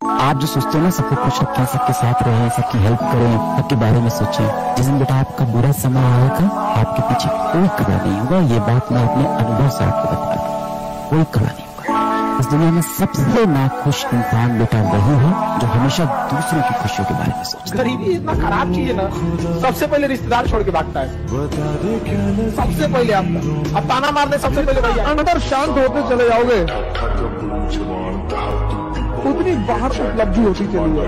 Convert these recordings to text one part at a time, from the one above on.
आप जो सोचते हो ना सबको खुश रखें, सबके साथ रहें, सबकी हेल्प करें, सबके बारे में सोचें, जिस दिन बेटा आपका बुरा समय आएगा आपके पीछे कोई खड़ा नहीं होगा। ये बात मैं अपने अनुभव से आपको बता रहा हूँ, कोई खड़ा नहीं होगा। इस दुनिया में सबसे नाखुश इंसान बेटा वही है जो हमेशा दूसरों की खुशियों के बारे में सोचता है। गरीबी इतना खराब चीज है ना, सबसे पहले रिश्तेदार छोड़ के भागता है, सबसे पहले आपका। अब ताना मारने सबसे पहले भैया। अंदर शांत होते चले जाओगे उतनी बाहर उपलब्धि होती चली है,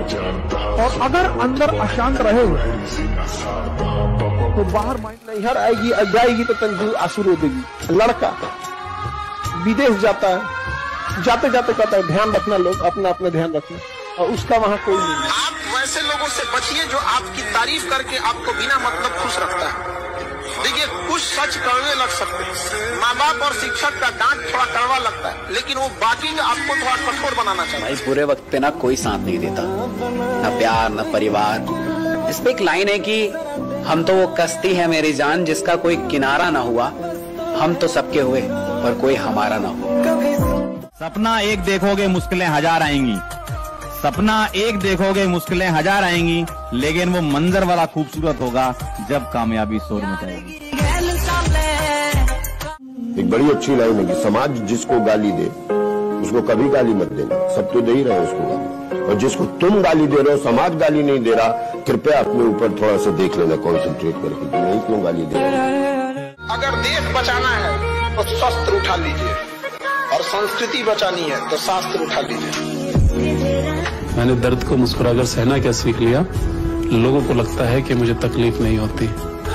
और अगर अंदर अशांत रहे तो बाहर माइंड नहीं हर आएगी, जाएगी तो तंजू आंसू रो देगी। लड़का विदेश जाता है, जाते जाते कहता है ध्यान रखना, लोग अपना अपना ध्यान रखना, और उसका वहां कोई नहीं है। आप वैसे लोगों से बचिए जो आपकी तारीफ करके आपको बिना मतलब खुश रखता है। देखिए कुछ सच कड़वे लग सकते हैं, माँ बाप और शिक्षक का डांट थोड़ा कड़वा लगता है, लेकिन वो बाकी में आपको थोड़ा कठोर बनाना चाहिए। भाई बुरे वक्त पे ना कोई साथ नहीं देता, ना प्यार ना परिवार। इस पे एक लाइन है कि हम तो वो कश्ती है मेरी जान जिसका कोई किनारा ना हुआ, हम तो सबके हुए पर कोई हमारा ना हो। सपना एक देखोगे मुश्किलें हजार आएंगी, सपना एक देखोगे मुश्किलें हजार आएंगी, लेकिन वो मंजर वाला खूबसूरत होगा जब कामयाबी शोर मचाएगी। एक बड़ी अच्छी लाइन है कि समाज जिसको गाली दे उसको कभी गाली मत देना, सब तो दे ही रहे उसको गाली, और जिसको तुम गाली दे रहे हो समाज गाली नहीं दे रहा, कृपया अपने ऊपर थोड़ा सा देख लेना, कॉन्सेंट्रेट करके कि नहीं क्यों गाली दे रहा। अगर देश बचाना है तो शस्त्र उठा लीजिए, और संस्कृति बचानी है तो शास्त्र उठा लीजिए। मैंने दर्द को मुस्कुराकर सहना क्या सीख लिया। लोगों को लगता है कि मुझे तकलीफ नहीं होती,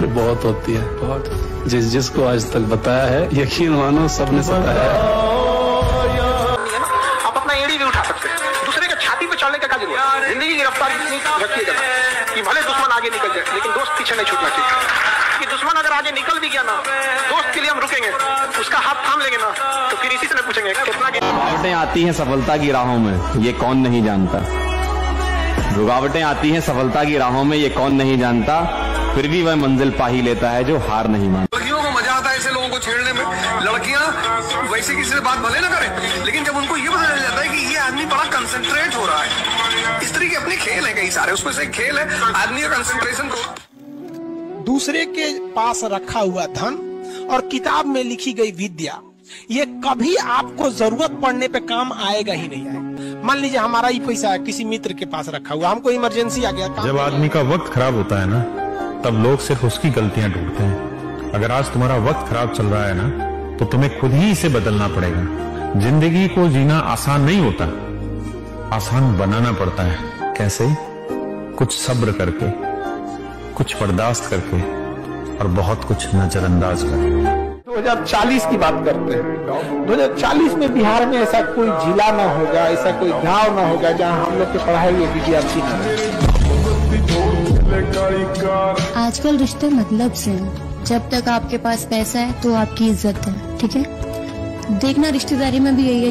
बहुत होती है, बहुत। जिसको आज तक बताया है यकीन मानो सबने सताया है। आप अपना एड़ी भी उठा सकते हैं, दूसरे के छाती पे चढ़ने का क्या जरूरत है। जिंदगी की रफ्तार इतनी रखिएगा कि भले दुश्मन आगे निकल जाए लेकिन दोस्त पीछे नहीं छूटना चाहिए। कि दुश्मन अगर आगे निकल भी गया ना, दोस्त के लिए हम रुकेंगे, उसका हाथ थाम लेंगे ना, तो फिर इसी से पूछेंगे कितना। रुकावटें आती हैं सफलता की राहों में, ये कौन नहीं जानता। रुकावटें आती हैं सफलता की राहों में, ये कौन नहीं जानता, फिर भी वह मंजिल पा ही लेता है जो हार नहीं मानता। लड़कियों को मजा आता है ऐसे लोगों को छेड़ने में। लड़कियां वैसे किसी से बात भले ना करें, लेकिन जब उनको ये पता चल जाता है कि ये आदमी बड़ा कंसंट्रेट हो रहा है, इस तरह के अपने खेल है कई सारे, उसमें से खेल है आदमी का कंसंट्रेशन को। दूसरे के पास रखा हुआ धन और किताब में लिखी गई विद्या, ये कभी आपको जरूरत पड़ने पे काम आएगा ही नहीं आएगा। मान लीजिए हमारा ही पैसा किसी मित्र के पास रखा हुआ, हमको इमरजेंसी आ गया। जब आदमी का वक्त खराब होता है ना, तब लोग सिर्फ उसकी गलतियां ढूंढते हैं। अगर आज तुम्हारा वक्त खराब चल रहा है ना, तो तुम्हें खुद ही इसे बदलना पड़ेगा। जिंदगी को जीना आसान नहीं होता, आसान बनाना पड़ता है। कैसे? कुछ सब्र करके, कुछ बर्दाश्त करके, और बहुत कुछ नजरअंदाज करके। 2040 की बात करते हैं। 2040 में बिहार में ऐसा कोई जिला ना होगा, ऐसा कोई गांव ना होगा जहां हम लोग के पढ़ाए हुए विद्यार्थी ना। आजकल रिश्ते मतलब से हैं। जब तक आपके पास पैसा है तो आपकी इज्जत है, ठीक है। देखना रिश्तेदारी में भी यही है,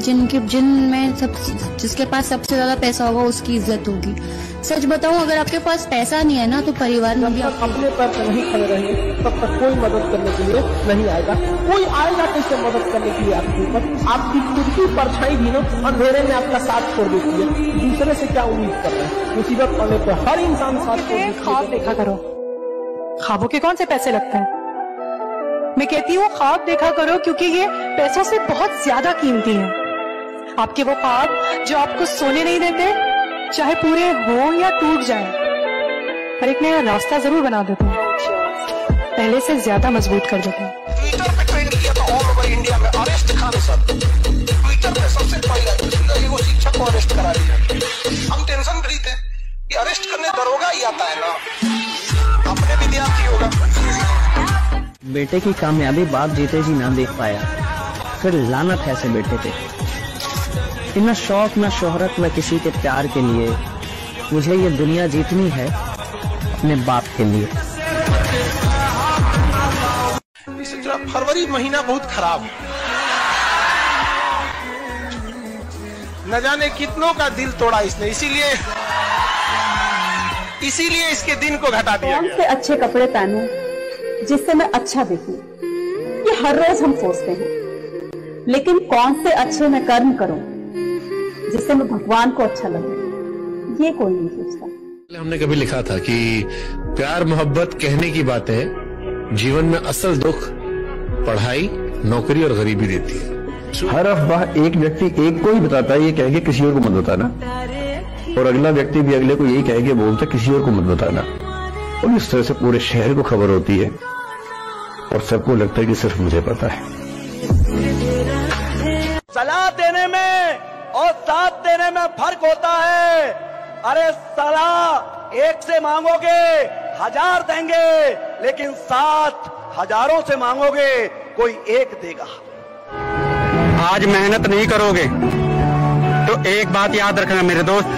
जिसके पास सबसे ज्यादा पैसा होगा उसकी इज्जत होगी। सच बताऊं, अगर आपके पास पैसा नहीं है ना तो परिवार में भी आप अपने पैर पर नहीं खड़े रहेंगे तब तक कोई मदद करने के लिए नहीं आएगा। कोई आएगा कैसे मदद करने के लिए आपके ऊपर? आपकी खुद की परछाई भी ना अंधेरे में आपका साथ छोड़ देती है। दूसरे से क्या उम्मीद कर रहे हैं? मुसीबत पड़ने पर हर इंसान साथ छोड़ देता है। ख्वाब देखा करो, ख्वाबों के कौन से पैसे लगते हैं। मैं कहती हूँ ख्वाब देखा करो, क्योंकि ये पैसों से बहुत ज्यादा कीमती है। आपके वो ख्वाब जो आपको सोने नहीं देते, चाहे पूरे हो या टूट जाए, पर एक नया रास्ता जरूर बना देते हैं, पहले से ज्यादा मजबूत कर देते हैं। ट्विटर पे ट्रेंड किया था ऑल ओवर इंडिया में, अरेस्ट खान सर। ट्विटर पे सबसे पहले वो शिक्षक को अरेस्ट करा दिया। हम टेंशन फ्री थे कि अरेस्ट करने दरोगा ही आता है ना, अपने विद्यार्थी होगा। बेटे की कामयाबी बाप जीते जी ना देख पाया, फिर लानत ऐसे बेटे थे। इतना शौक न शोहरत न किसी के प्यार के लिए, मुझे ये दुनिया जीतनी है अपने बाप के लिए। फरवरी महीना बहुत खराब, न जाने कितनों का दिल तोड़ा इसने, इसीलिए इसके दिन को घटा दिया गया। कौन से अच्छे कपड़े पहनूं जिससे मैं अच्छा दिखूं, ये हर रोज हम सोचते हैं। लेकिन कौन से अच्छे मैं कर्म करूं जिससे मैं भगवान को अच्छा लगे। ये कोई नहीं सोचता। हमने कभी लिखा था कि प्यार मोहब्बत कहने की बात है, जीवन में असल दुख पढ़ाई, नौकरी और गरीबी देती है। हर अफवाह एक व्यक्ति एक को ही बताता है, ये कह के किसी और को मत बताना, और अगला व्यक्ति भी अगले को यही कह के बोलता है किसी और को मत बताना, और इस तरह से पूरे शहर को खबर होती है और सबको लगता है कि सिर्फ मुझे पता है। सलाह देने में और साथ देने में फर्क होता है। अरे सलाह एक से मांगोगे 1000 देंगे, लेकिन साथ हजारों से मांगोगे कोई एक देगा। आज मेहनत नहीं करोगे तो एक बात याद रखना मेरे दोस्त,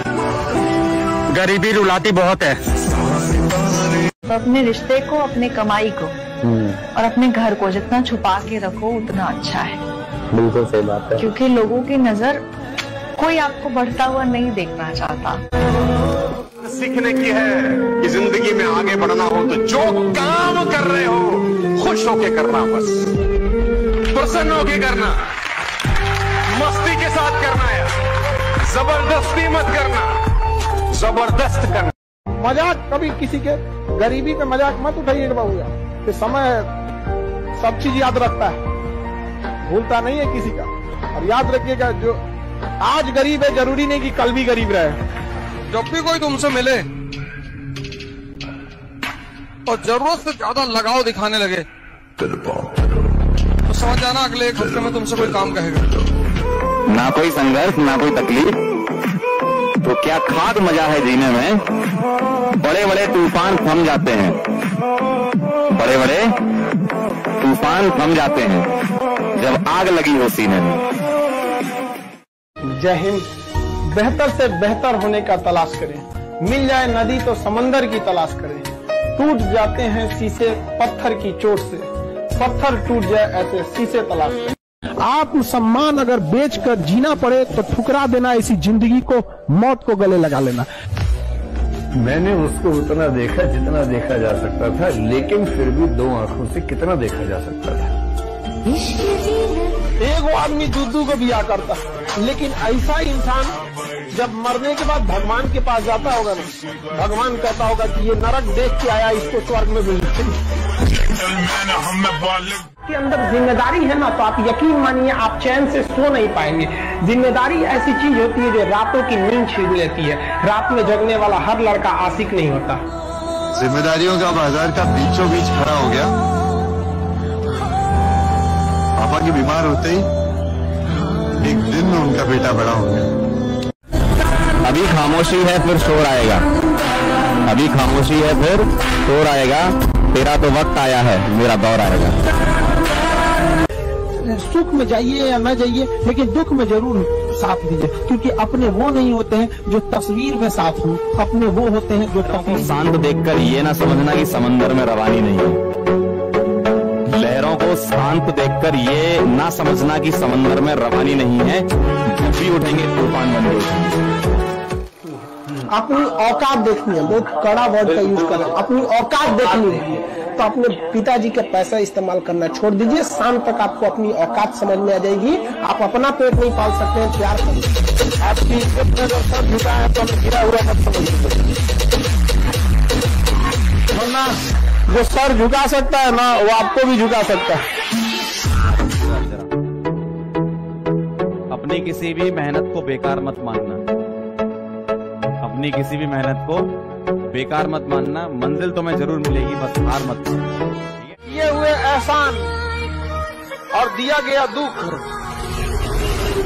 गरीबी रुलाती बहुत है। तो अपने रिश्ते को, अपने कमाई को और अपने घर को जितना छुपा के रखो उतना अच्छा है। बिल्कुल सही बात है, क्योंकि लोगों की नजर कोई आपको बढ़ता हुआ नहीं देखना चाहता। सीखने की है कि जिंदगी में आगे बढ़ना हो तो जो काम कर रहे हो खुश होके करना, बस प्रसन्न होके करना, मस्ती के साथ करना है, जबरदस्ती मत करना, जबरदस्त करना। मजाक कभी किसी के गरीबी पे मजाक मत उठाइए बाबूया, कि समय सब चीज याद रखता है, भूलता नहीं है किसी का। और याद रखिएगा, जो आज गरीब है जरूरी नहीं कि कल भी गरीब रहे। जब भी कोई तुमसे मिले और जरूरत से ज्यादा लगाव दिखाने लगे तो समझ जाना अगले एक हफ्ते में तुमसे कोई काम कहेगा। ना कोई संघर्ष, ना कोई तकलीफ, तो क्या खाद मजा है जीने में। बड़े बड़े तूफान थम जाते हैं, बड़े बड़े तूफान थम जाते हैं जब आग लगी हो सीने में। जय हिंद। बेहतर से बेहतर होने का तलाश करें, मिल जाए नदी तो समंदर की तलाश करें। टूट जाते हैं शीशे पत्थर की चोट से, पत्थर टूट जाए ऐसे शीशे तलाश करें। आत्मसम्मान अगर बेचकर जीना पड़े तो ठुकरा देना, इसी जिंदगी को, मौत को गले लगा लेना। मैंने उसको उतना देखा जितना देखा जा सकता था, लेकिन फिर भी 2 आंखों से कितना देखा जा सकता था। एक आदमी दूध को बिया करता, लेकिन ऐसा इंसान जब मरने के बाद भगवान के पास जाता होगा ना, भगवान कहता होगा कि ये नरक देख के आया, इसको स्वर्ग में भेज के अंदर जिम्मेदारी है ना, तो आप यकीन मानिए आप चैन से सो नहीं पाएंगे। जिम्मेदारी ऐसी चीज होती है जो रातों की नींद छीन लेती है। रात में जगने वाला हर लड़का आशिक नहीं होता। जिम्मेदारियों का बाजार का बीचों बीच खड़ा हो गया। पापा के बीमार होते ही एक दिन में उनका बेटा बड़ा हो गया। अभी खामोशी है फिर शोर आएगा, अभी खामोशी है फिर शोर आएगा। तेरा तो वक्त आया है, मेरा दौर आएगा। सुख में जाइए या न जाइए, लेकिन दुख में जरूर साथ दीजिए, क्योंकि अपने वो नहीं होते हैं जो तस्वीर में साथ हों, अपने वो होते हैं जो तस्वीर। शांत देखकर ये ना समझना कि समंदर में रवानी नहीं है। लहरों को शांत देखकर ये ना समझना कि समंदर में रवानी नहीं है। जब भी उठेंगे तूफान बन जाएंगे। अपनी औकात देखनी है, बहुत कड़ा वर्ड का यूज करें, अपनी औकात देखनी है। तो अपने पिताजी का पैसा इस्तेमाल करना छोड़ दीजिए, शाम तक आपको अपनी औकात समझ में आ जाएगी। आप अपना पेट नहीं पाल सकते हैं, प्यार करिए। आपकी सर झुका है तो गिरा हुआ मत समझिए, वरना जो सर झुका सकता है ना, वो आपको भी झुका सकता है। अपनी किसी भी मेहनत को बेकार मत मानना, अपनी किसी भी मेहनत को बेकार मत मानना। मंजिल तुम्हें जरूर मिलेगी, बस हार मत मानो। ये हुए एहसान और दिया गया दुख,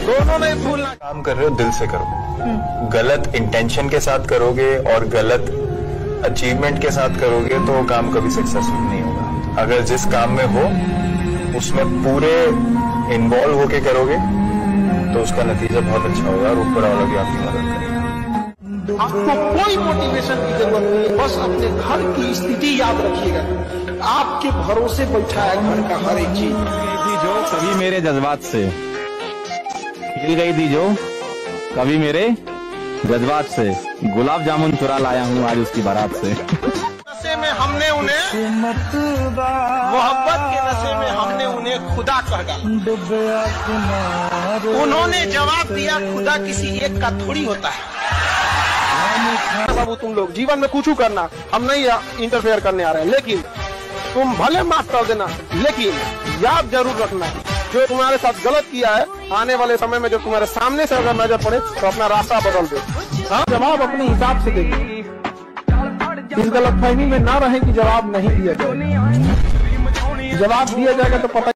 दोनों नहीं भूलना। काम कर रहे हो दिल से करो, गलत इंटेंशन के साथ करोगे और गलत अचीवमेंट के साथ करोगे तो काम कभी सक्सेसफुल नहीं होगा। अगर जिस काम में हो उसमें पूरे इन्वॉल्व होके करोगे तो उसका नतीजा बहुत अच्छा होगा और ऊपर वाला भी आपकी मदद करेगा। आपको कोई मोटिवेशन की जरूरत नहीं है, बस अपने घर की स्थिति याद रखिएगा। आपके भरोसे बैठा है घर का हर एक चीज। जो कभी मेरे जज्बात से हिल गई थी, जो कभी मेरे जज्बात से गुलाब जामुन चुरा लाया हूँ आज उसकी बारात से। नशे में हमने उन्हें, मोहब्बत के नशे में हमने उन्हें खुदा कह डाला। उन्होंने जवाब दिया खुदा किसी एक का थोड़ी होता है। बाबू तुम लोग जीवन में कुछ करना, हम नहीं इंटरफेयर करने आ रहे हैं, लेकिन तुम भले माफ कर देना, लेकिन याद जरूर रखना जो तुम्हारे साथ गलत किया है, आने वाले समय में जो तुम्हारे सामने से अगर नजर पड़े तो अपना रास्ता बदल दो। हाँ, जवाब अपने हिसाब से देंगे, इस गलतफहमी में ना रहे कि जवाब नहीं दिया जाएगा। जवाब दिया जाएगा तो पता